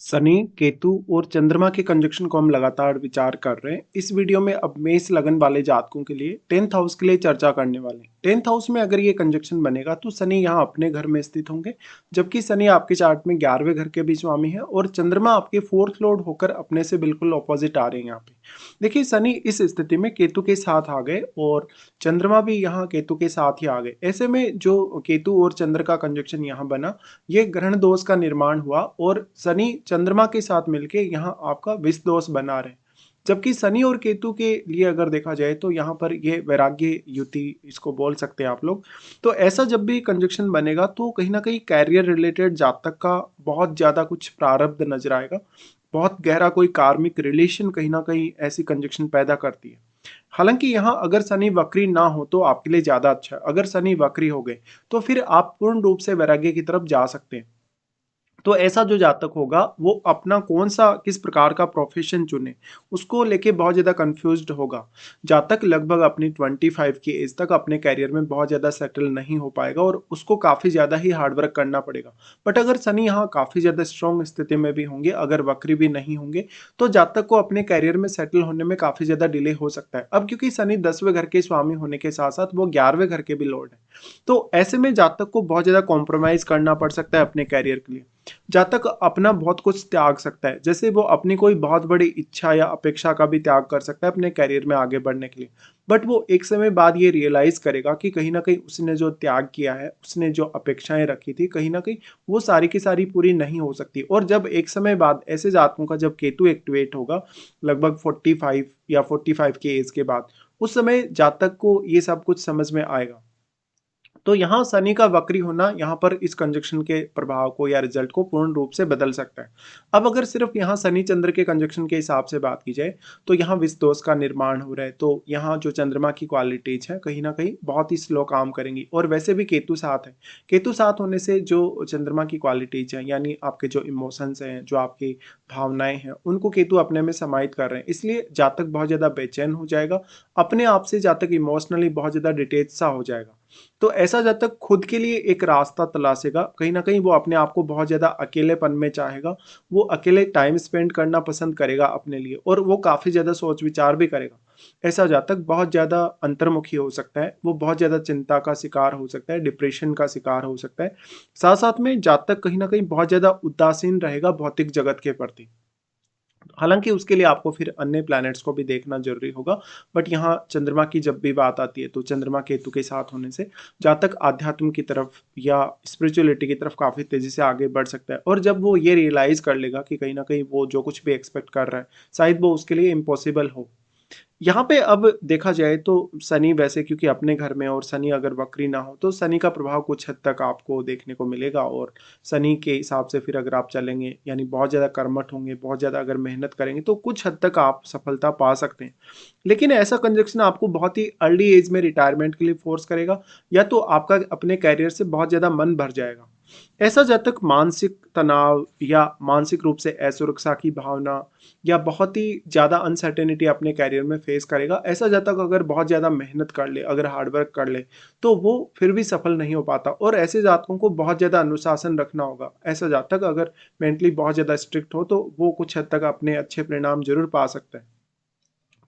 शनि, केतु और चंद्रमा के कंजक्शन को हम लगातार विचार कर रहे हैं। इस वीडियो में अब मेष लगन वाले जातकों के लिए 10th हाउस के लिए चर्चा करने वाले हैं। 10th हाउस में अगर ये कंजक्शन बनेगा तो शनि यहाँ अपने घर में स्थित होंगे, जबकि शनि आपके चार्ट में 11वें घर के भी स्वामी है और चंद्रमा आपके 4th लॉर्ड होकर अपने से बिल्कुल ऑपोजिट आ रहे हैं यहाँ पे। देखिए शनि इस स्थिति में केतु के साथ आ गए और चंद्रमा भी यहाँ केतु के साथ ही आ गए। ऐसे में जो केतु और चंद्र का कंजक्शन यहाँ बना, ये ग्रहण दोष का निर्माण हुआ और शनि चंद्रमा के साथ मिलके यहाँ आपका विष दोष बना रहे। जबकि शनि और केतु के लिए अगर देखा जाए तो यहाँ पर ये वैराग्य युति इसको बोल सकते हैं आप लोग। तो ऐसा जब भी कंजक्शन बनेगा तो कहीं ना कहीं कैरियर रिलेटेड जातक का बहुत ज्यादा कुछ प्रारब्ध नजर आएगा। बहुत गहरा कोई कार्मिक रिलेशन कहीं ना कहीं ऐसी कंजक्शन पैदा करती है। हालांकि यहाँ अगर शनि वक्री ना हो तो आपके लिए ज्यादा अच्छा है। अगर शनि वक्री हो गए तो फिर आप पूर्ण रूप से वैराग्य की तरफ जा सकते हैं। तो ऐसा जो जातक होगा वो अपना कौन सा किस प्रकार का प्रोफेशन चुने उसको लेके बहुत ज़्यादा कंफ्यूज्ड होगा। जातक लगभग अपनी 25 की एज तक अपने कैरियर में बहुत ज़्यादा सेटल नहीं हो पाएगा और उसको काफ़ी ज़्यादा ही हार्डवर्क करना पड़ेगा। बट अगर शनि यहाँ काफ़ी ज़्यादा स्ट्रॉन्ग स्थिति में भी होंगे, अगर वक्री भी नहीं होंगे, तो जातक को अपने कैरियर में सेटल होने में काफ़ी ज़्यादा डिले हो सकता है। अब क्योंकि शनि 10वें घर के स्वामी होने के साथ साथ वो 11वें घर के भी लॉर्ड है, तो ऐसे में जातक को बहुत ज़्यादा कॉम्प्रोमाइज़ करना पड़ सकता है अपने कैरियर के लिए। जातक अपना बहुत कुछ त्याग सकता है, जैसे वो अपनी कोई बहुत बड़ी इच्छा या अपेक्षा का भी त्याग कर सकता है अपने करियर में आगे बढ़ने के लिए। बट वो एक समय बाद ये रियलाइज करेगा कि कहीं ना कहीं उसने जो त्याग किया है, उसने जो अपेक्षाएं रखी थी, कहीं ना कहीं वो सारी की सारी पूरी नहीं हो सकती। और जब एक समय बाद ऐसे जातकों का जब केतु एक्टिवेट होगा लगभग 45 या 45 की एज के बाद, उस समय जातक को ये सब कुछ समझ में आएगा। तो यहाँ शनि का वक्री होना यहाँ पर इस कंजक्शन के प्रभाव को या रिजल्ट को पूर्ण रूप से बदल सकता है। अब अगर सिर्फ यहाँ शनि चंद्र के कंजक्शन के हिसाब से बात की जाए तो यहाँ विष दोष का निर्माण हो रहा है, तो यहाँ जो चंद्रमा की क्वालिटीज है कहीं ना कहीं बहुत ही स्लो काम करेंगी। और वैसे भी केतु साथ है, केतु साथ होने से जो चंद्रमा की क्वालिटीज है यानी आपके जो इमोशंस हैं, जो आपकी भावनाएं हैं, उनको केतु अपने में समाहित कर रहे हैं। इसलिए जातक बहुत ज्यादा बेचैन हो जाएगा, अपने आप से जातक इमोशनली बहुत ज्यादा डिटेच सा हो जाएगा। तो ऐसा जब तक खुद के लिए एक रास्ता तलाशेगा, कहीं ना कहीं वो अपने आप को बहुत ज्यादा अकेलेपन में चाहेगा, वो अकेले टाइम स्पेंड करना पसंद करेगा अपने लिए और वो काफी ज्यादा सोच विचार भी करेगा। ऐसा जातक बहुत ज्यादा अंतर्मुखी हो सकता है, वो बहुत ज्यादा चिंता का शिकार हो सकता है, डिप्रेशन का शिकार हो सकता है। साथ साथ में जातक कहीं ना कहीं बहुत ज्यादा उदासीन रहेगा भौतिक जगत के प्रति। हालांकि उसके लिए आपको फिर अन्य प्लैनेट्स को भी देखना जरूरी होगा। बट यहाँ चंद्रमा की जब भी बात आती है तो चंद्रमा केतु के साथ होने से जातक आध्यात्म की तरफ या स्पिरिचुअलिटी की तरफ काफी तेजी से आगे बढ़ सकता है। और जब वो ये रियलाइज कर लेगा कि कहीं ना कहीं वो जो कुछ भी एक्सपेक्ट कर रहा है शायद वो उसके लिए इम्पॉसिबल हो। यहाँ पे अब देखा जाए तो शनि वैसे क्योंकि अपने घर में, और शनि अगर वक्री ना हो तो शनि का प्रभाव कुछ हद तक आपको देखने को मिलेगा। और शनि के हिसाब से फिर अगर आप चलेंगे यानी बहुत ज़्यादा कर्मठ होंगे, बहुत ज़्यादा अगर मेहनत करेंगे तो कुछ हद तक आप सफलता पा सकते हैं। लेकिन ऐसा कंजक्शन आपको बहुत ही अर्ली एज में रिटायरमेंट के लिए फोर्स करेगा, या तो आपका अपने कैरियर से बहुत ज़्यादा मन भर जाएगा। ऐसा जब तक मानसिक तनाव या मानसिक रूप से असुरक्षा की भावना या बहुत ही ज़्यादा अनसर्टेनिटी अपने कैरियर में फेस करेगा, ऐसा जब तक अगर बहुत ज़्यादा मेहनत कर ले, अगर हार्डवर्क कर ले, तो वो फिर भी सफल नहीं हो पाता। और ऐसे जातकों को बहुत ज़्यादा अनुशासन रखना होगा। ऐसा जातक अगर मेंटली बहुत ज़्यादा स्ट्रिक्ट हो तो वो कुछ हद तक अपने अच्छे परिणाम जरूर पा सकता है।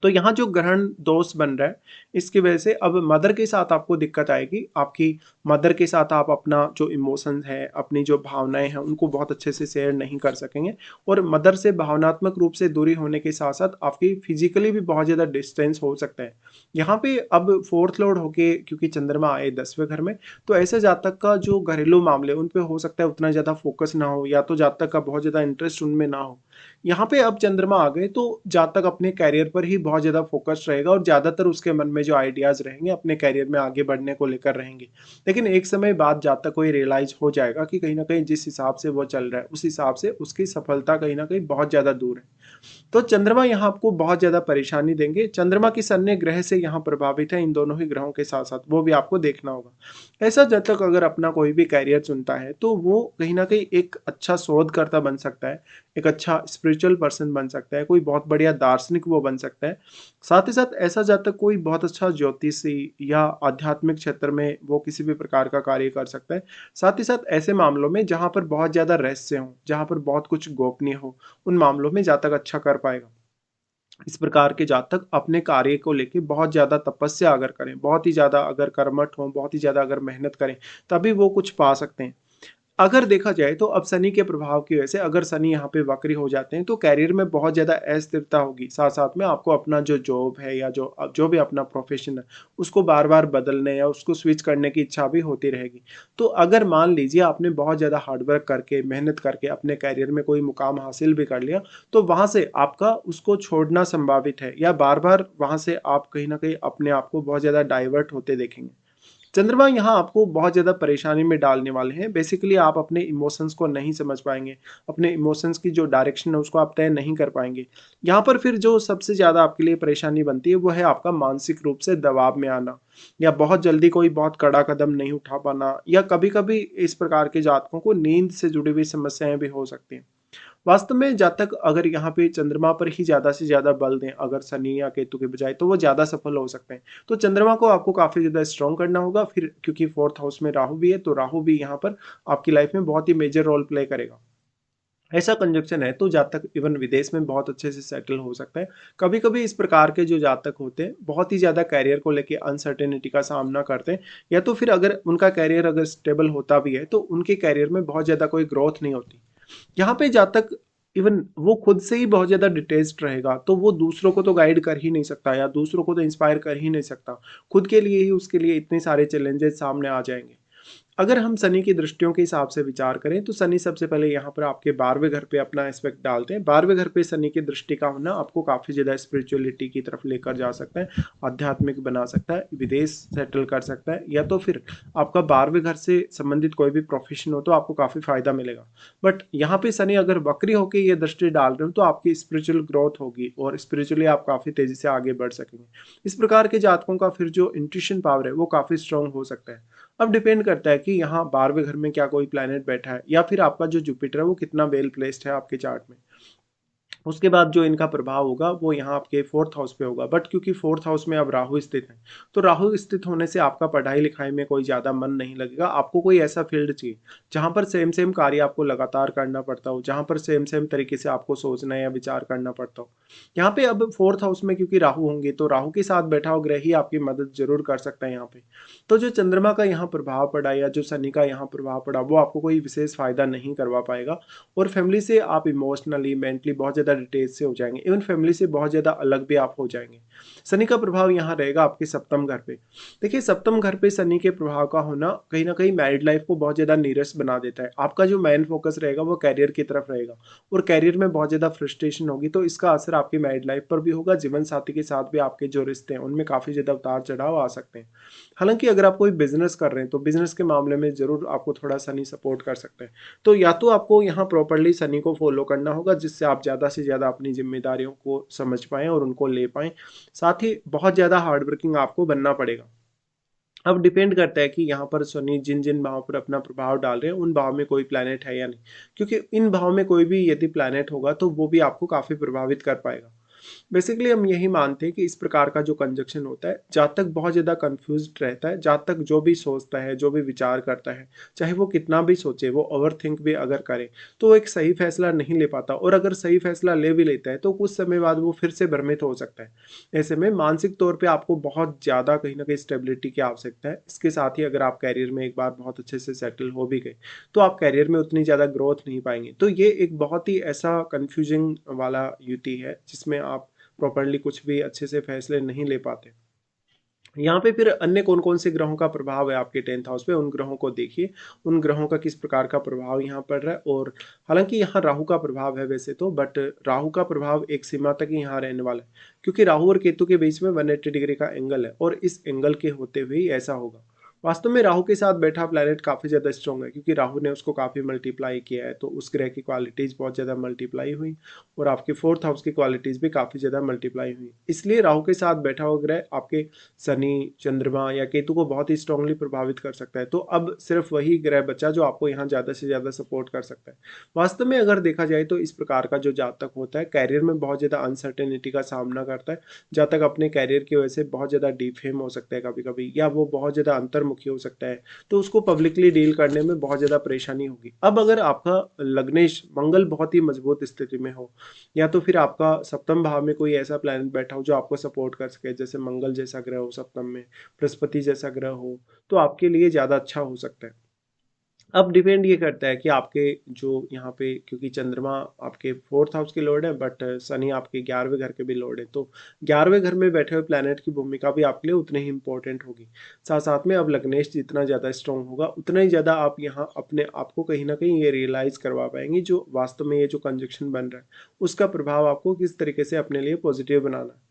तो यहाँ जो ग्रहण दोष बन रहा है इसकी वजह से अब मदर के साथ आपको दिक्कत आएगी। आपकी मदर के साथ आप अपना जो इमोशंस है, अपनी जो भावनाएं हैं, उनको बहुत अच्छे से शेयर नहीं कर सकेंगे। और मदर से भावनात्मक रूप से दूरी होने के साथ साथ आपकी फिजिकली भी बहुत ज़्यादा डिस्टेंस हो सकता है। यहाँ पे अब 4th लॉर्ड होके क्योंकि चंद्रमा आए 10वें घर में, तो ऐसे जातक का जो घरेलू मामले उन पे हो सकता है उतना ज़्यादा फोकस ना हो, या तो जातक का बहुत ज़्यादा इंटरेस्ट उनमें ना हो। यहाँ पे अब चंद्रमा आ गए तो जातक अपने कैरियर पर ही बहुत ज्यादा फोकस रहेगा और ज्यादातर उसके मन में जो आइडियाज रहेंगे अपने कैरियर में आगे बढ़ने को लेकर रहेंगे। लेकिन एक समय बाद जातक को ये रियलाइज हो जाएगा कि कहीं ना कहीं जिस हिसाब से वो चल रहा है उस हिसाब से उसकी सफलता कहीं ना कहीं बहुत ज्यादा दूर है। तो चंद्रमा यहाँ आपको बहुत ज्यादा परेशानी देंगे। चंद्रमा किस अन्य ग्रह से यहाँ प्रभावित है, इन दोनों ही ग्रहों के साथ साथ वो भी आपको देखना होगा। ऐसा जब तक अगर अपना कोई भी कैरियर चुनता है तो वो कहीं ना कहीं एक अच्छा शोधकर्ता बन सकता है, एक अच्छा स्पिरिचुअल पर्सन बन सकता है, कोई बहुत बढ़िया दार्शनिक वो बन सकता है। साथ ही साथ ऐसा जातक कोई बहुत अच्छा ज्योतिषी या आध्यात्मिक क्षेत्र में वो किसी भी प्रकार का कार्य कर सकता है। साथ ही साथ ऐसे मामलों में जहाँ पर बहुत ज़्यादा रहस्य हो, जहाँ पर बहुत कुछ गोपनीय हो, उन मामलों में जातक अच्छा कर पाएगा। इस प्रकार के जातक अपने कार्य को लेके बहुत ज़्यादा तपस्या अगर करें, बहुत ही ज़्यादा अगर कर्मठ हों, बहुत ही ज़्यादा अगर मेहनत करें, तभी वो कुछ पा सकते हैं। अगर देखा जाए तो अब शनि के प्रभाव की वजह से अगर शनि यहाँ पे वक्री हो जाते हैं तो कैरियर में बहुत ज़्यादा अस्थिरता होगी। साथ-साथ में आपको अपना जो जॉब है या जो भी अपना प्रोफ़ेशन है, उसको बार-बार बदलने या उसको स्विच करने की इच्छा भी होती रहेगी। तो अगर मान लीजिए आपने बहुत ज़्यादा हार्ड वर्क करके, मेहनत करके अपने कैरियर में कोई मुकाम हासिल भी कर लिया, तो वहाँ से आपका उसको छोड़ना संभावित है या बार-बार वहाँ से आप कहीं न कहीं अपने आप को बहुत ज़्यादा डाइवर्ट होते देखेंगे। चंद्रमा यहाँ आपको बहुत ज़्यादा परेशानी में डालने वाले हैं। बेसिकली आप अपने इमोशंस को नहीं समझ पाएँगे। अपने इमोशंस की जो डायरेक्शन है उसको आप तय नहीं कर पाएँगे। यहाँ पर फिर जो सबसे ज़्यादा आपके लिए परेशानी बनती है वो है आपका मानसिक रूप से दबाव में आना या बहुत जल्दी कोई बहुत कड़ा कदम नहीं उठा पाना या कभी-कभी इस प्रकार के जातकों को नींद से जुड़ी हुई समस्याएँ भी हो सकती हैं। वास्तव में जातक अगर यहाँ पे चंद्रमा पर ही ज़्यादा से ज़्यादा बल दें, अगर शनि या केतु के बजाय, तो वो ज़्यादा सफल हो सकते हैं। तो चंद्रमा को आपको काफ़ी ज़्यादा स्ट्रॉन्ग करना होगा, फिर क्योंकि 4th हाउस में राहु भी है, तो राहु भी यहाँ पर आपकी लाइफ में बहुत ही मेजर रोल प्ले करेगा। ऐसा कंजंक्शन है तो जातक इवन विदेश में बहुत अच्छे से सेटल हो सकता है। कभी-कभी इस प्रकार के जो जातक होते हैं, बहुत ही ज़्यादा करियर को लेके अनसर्टेनिटी का सामना करते हैं या तो फिर अगर उनका करियर अगर स्टेबल होता भी है, तो उनके करियर में बहुत ज़्यादा कोई ग्रोथ नहीं होती। यहाँ पे जातक इवन वो खुद से ही बहुत ज़्यादा डिटैच्ड रहेगा, तो वो दूसरों को तो गाइड कर ही नहीं सकता या दूसरों को तो इंस्पायर कर ही नहीं सकता। खुद के लिए ही उसके लिए इतने सारे चैलेंजेस सामने आ जाएँगे। अगर हम शनि की दृष्टियों के हिसाब से विचार करें तो शनि सबसे पहले यहाँ पर आपके 12वें घर पे अपना एस्पेक्ट डालते हैं। 12वें घर पे शनि की दृष्टि का होना आपको काफ़ी ज़्यादा स्पिरिचुअलिटी की तरफ लेकर जा सकता है, आध्यात्मिक बना सकता है, विदेश सेटल कर सकता है या तो फिर आपका 12वें घर से संबंधित कोई भी प्रोफेशन हो तो आपको काफ़ी फ़ायदा मिलेगा। बट यहाँ पे शनि अगर वक्री होकर ये दृष्टि डाल रहे हो तो आपकी स्पिरिचुअल ग्रोथ होगी और स्पिरिचुअली आप काफ़ी तेज़ी से आगे बढ़ सकेंगे। इस प्रकार के जातकों का फिर जो इंट्यूशन पावर है वो काफ़ी स्ट्रांग हो सकता है। अब डिपेंड करता है कि यहाँ 12वें घर में क्या कोई प्लैनेट बैठा है या फिर आपका जो जुपिटर है वो कितना वेल प्लेस्ड है आपके चार्ट में। उसके बाद जो इनका प्रभाव होगा वो यहाँ आपके 4th हाउस पे होगा, बट क्योंकि 4th हाउस में अब राहु स्थित है, तो राहु स्थित होने से आपका पढ़ाई लिखाई में कोई ज़्यादा मन नहीं लगेगा। आपको कोई ऐसा फील्ड चाहिए जहाँ पर सेम सेम कार्य आपको लगातार करना पड़ता हो, जहाँ पर सेम सेम तरीके से आपको सोचना या विचार करना पड़ता हो। यहाँ पे अब 4th हाउस में क्योंकि राहु होंगे तो राहु के साथ बैठा हुआ ग्रह ही आपकी मदद जरूर कर सकता है यहाँ पे। तो जो चंद्रमा का यहाँ प्रभाव पड़ा या जो शनि का यहाँ प्रभाव पड़ा वो आपको कोई विशेष फायदा नहीं करवा पाएगा और फैमिली से आप इमोशनली मेंटली बहुत ज़्यादा डिटेच से हो जाएंगे, इवन फैमिली से बहुत ज़्यादा अलग भी आप हो जाएंगे। शनि का प्रभाव यहाँ रहेगा आपके सप्तम घर पे। देखिए सप्तम घर पे शनि के प्रभाव का होना कहीं ना कहीं मैरिड लाइफ को बहुत ज़्यादा नीरस बना देता है। आपका जो मेन फोकस रहेगा वो कैरियर की तरफ रहेगा और कैरियर में बहुत ज़्यादा फ्रस्ट्रेशन होगी, तो इसका असर आपकी मैरिड लाइफ पर भी होगा। जीवन साथी के साथ भी आपके जो रिश्ते हैं उनमें काफ़ी ज़्यादा उतार चढ़ाव आ सकते हैं। हालांकि अगर आप कोई बिजनेस कर रहे हैं तो बिजनेस के मामले में ज़रूर आपको थोड़ा शनि सपोर्ट कर सकते हैं। तो या तो आपको यहाँ प्रॉपर्ली शनि को फॉलो करना होगा जिससे आप ज़्यादा से ज़्यादा अपनी जिम्मेदारियों को समझ पाएँ और उनको ले पाएँ। साथ ही बहुत ज़्यादा हार्ड वर्किंग आपको बनना पड़ेगा। अब डिपेंड करता है कि यहाँ पर शनि जिन-जिन भाव पर अपना प्रभाव डाल रहे हैं, उन भाव में कोई प्लैनेट है या नहीं। क्योंकि इन भाव में कोई भी यदि प्लैनेट होगा तो वो भी आपको काफ़ी प्रभावित कर पाएगा। बेसिकली हम यही मानते हैं कि इस प्रकार का जो कंजक्शन होता है, जातक बहुत ज़्यादा कन्फ्यूज़्ड रहता है। जातक जो भी सोचता है, जो भी विचार करता है, चाहे वो कितना भी सोचे, वो ओवरथिंक भी अगर करे, तो वो एक सही फैसला नहीं ले पाता और अगर सही फैसला ले भी लेता है, तो कुछ समय बाद वो फिर से भ्रमित हो सकता है। ऐसे में मानसिक तौर पे आपको बहुत ज़्यादा कहीं न कहीं स्टेबिलिटी की आवश्यकता है। इसके साथ ही अगर आप करियर में एक बार बहुत अच्छे से सेटल हो भी गए, तो आप करियर में उतनी ज़्यादा ग्रोथ नहीं पाएँगे। तो ये एक बहुत ही ऐसा कन्फ्यूजिंग वाला युति है, जिसमें आप प्रॉपर्ली कुछ भी अच्छे से फैसले नहीं ले पाते। यहाँ पे फिर अन्य कौन-कौन से ग्रहों का प्रभाव है आपके 10th हाउस पे, उन ग्रहों को देखिए। उन ग्रहों का किस प्रकार का प्रभाव यहाँ पड़ रहा है और हालाँकि यहाँ राहु का प्रभाव है वैसे तो, बट राहु का प्रभाव एक सीमा तक ही यहाँ रहने वाला है। क्योंकि राहु और केतु के बीच में 180 डिग्री का एंगल है और इस एंगल के होते हुए ही ऐसा होगा। वास्तव में राहु के साथ बैठा प्लैनेट काफ़ी ज़्यादा स्ट्रॉन्ग है, क्योंकि राहु ने उसको काफ़ी मल्टीप्लाई किया है, तो उस ग्रह की क्वालिटीज़ बहुत ज़्यादा मल्टीप्लाई हुई और आपके फोर्थ हाउस की क्वालिटीज़ भी काफ़ी ज़्यादा मल्टीप्लाई हुई। इसलिए राहु के साथ बैठा हुआ ग्रह आपके शनि, चंद्रमा या केतु को बहुत ही स्ट्रांगली प्रभावित कर सकता है। तो अब सिर्फ वही ग्रह बचा जो आपको यहाँ ज़्यादा से ज़्यादा सपोर्ट कर सकता है। वास्तव में अगर देखा जाए तो इस प्रकार का जो जातक होता है कैरियर में बहुत ज़्यादा अनसर्टेनिटी का सामना करता है। जातक अपने कैरियर की वजह से बहुत ज़्यादा डिफेम हो सकता है कभी कभी, या वो बहुत ज़्यादा अंतर्मुखी हो सकता है, तो उसको पब्लिकली डील करने में बहुत ज़्यादा परेशानी होगी। अब अगर आपका लग्नेश मंगल बहुत ही मजबूत स्थिति में हो, या तो फिर आपका सप्तम भाव में कोई ऐसा प्लैनेट बैठा हो जो आपको सपोर्ट कर सके, जैसे मंगल जैसा ग्रह हो सप्तम में, बृहस्पति जैसा ग्रह हो, तो आपके लिए ज़्यादा अच्छा हो सकता है। अब डिपेंड ये करता है कि आपके जो यहाँ पे, क्योंकि चंद्रमा आपके फोर्थ हाउस के लॉर्ड है, बट शनि आपके 11वें घर के भी लॉर्ड है, तो 11वें घर में बैठे हुए प्लैनेट की भूमिका भी आपके लिए उतनी ही इंपॉर्टेंट होगी। साथ साथ में अब लग्नेश जितना ज़्यादा स्ट्रॉन्ग होगा उतना ही ज़्यादा आप यहाँ अपने आप को कहीं ना कहीं ये रियलाइज करवा पाएंगे जो वास्तव में ये जो कंजक्शन बन रहा है उसका प्रभाव आपको किस तरीके से अपने लिए पॉजिटिव बनाना है।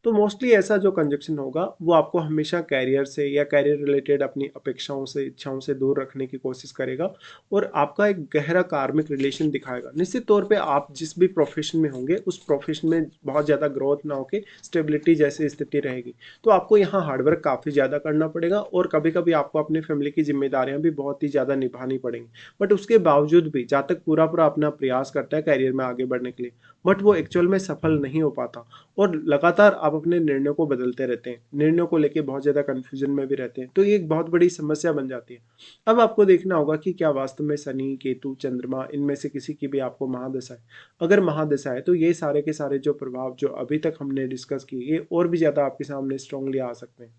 तो मोस्टली ऐसा जो कंजक्शन होगा वो आपको हमेशा कैरियर से या कैरियर रिलेटेड अपनी अपेक्षाओं से, इच्छाओं से दूर रखने की कोशिश करेगा और आपका एक गहरा कार्मिक रिलेशन दिखाएगा। निश्चित तौर पे आप जिस भी प्रोफेशन में होंगे उस प्रोफेशन में बहुत ज़्यादा ग्रोथ ना होके स्टेबिलिटी जैसी स्थिति रहेगी, तो आपको यहाँ हार्डवर्क काफ़ी ज़्यादा करना पड़ेगा और कभी कभी आपको अपनी फैमिली की जिम्मेदारियां भी बहुत ही ज़्यादा निभानी पड़ेंगी। बट उसके बावजूद भी जहाँ तक पूरा पूरा अपना प्रयास करता है कैरियर में आगे बढ़ने के लिए, बट वो एक्चुअल में सफल नहीं हो पाता और लगातार आप अपने निर्णयों को बदलते रहते हैं, निर्णयों को लेके बहुत ज़्यादा कन्फ्यूजन में भी रहते हैं, तो ये एक बहुत बड़ी समस्या बन जाती है। अब आपको देखना होगा कि क्या वास्तव में शनि, केतु, चंद्रमा इनमें से किसी की भी आपको महादशा है। अगर महादशा है तो ये सारे के सारे जो प्रभाव जो अभी तक हमने डिस्कस किए ये और भी ज़्यादा आपके सामने स्ट्रांगली आ सकते हैं।